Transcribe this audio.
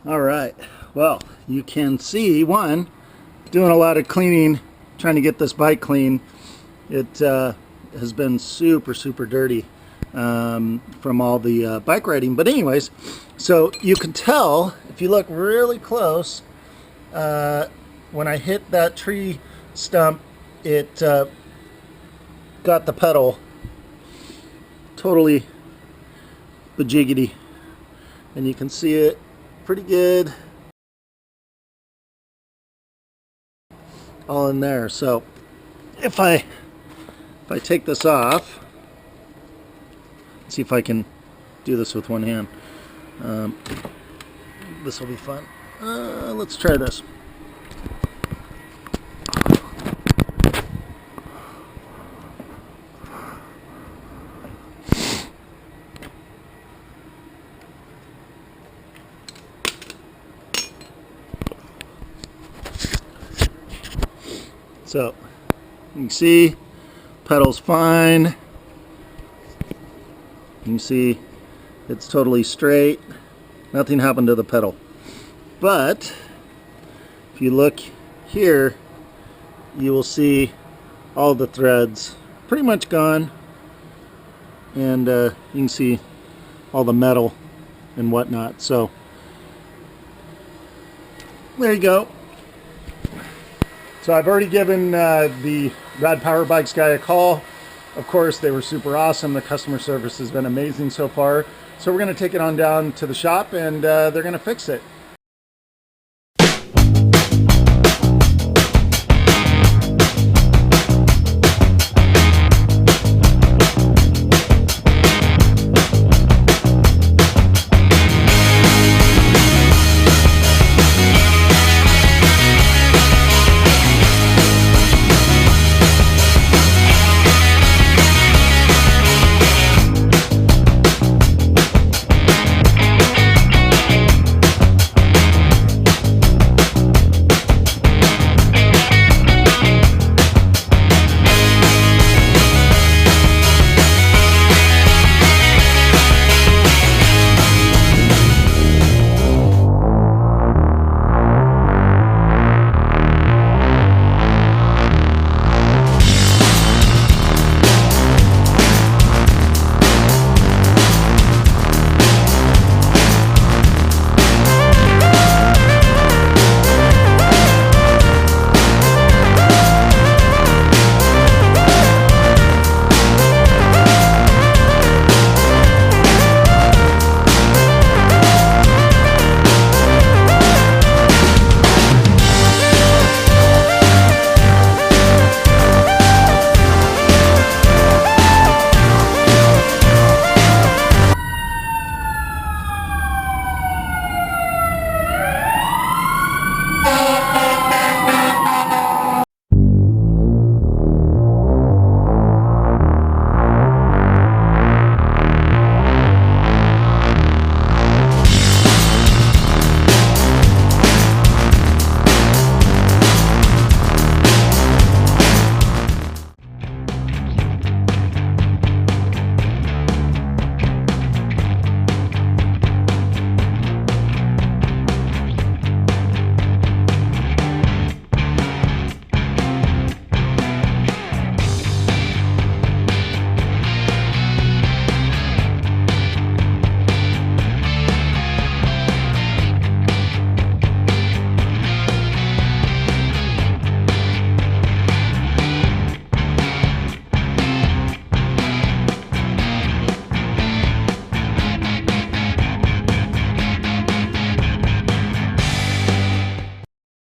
All right, well, you can see, one, doing a lot of cleaning, trying to get this bike clean. It has been super dirty from all the bike riding. But anyways, so you can tell, if you look really close, when I hit that tree stump, it got the pedal totally bajiggity. And you can see it pretty good all in there. So if I take this off, see if I can do this with one hand. This will be fun. Let's try this. So you can see pedal's fine. You can see it's totally straight. Nothing happened to the pedal. But if you look here, you will see all the threads pretty much gone. And you can see all the metal and whatnot. So there you go. So I've already given the Rad Power Bikes guy a call. Of course, they were super awesome. The customer service has been amazing so far. So we're going to take it on down to the shop and they're going to fix it.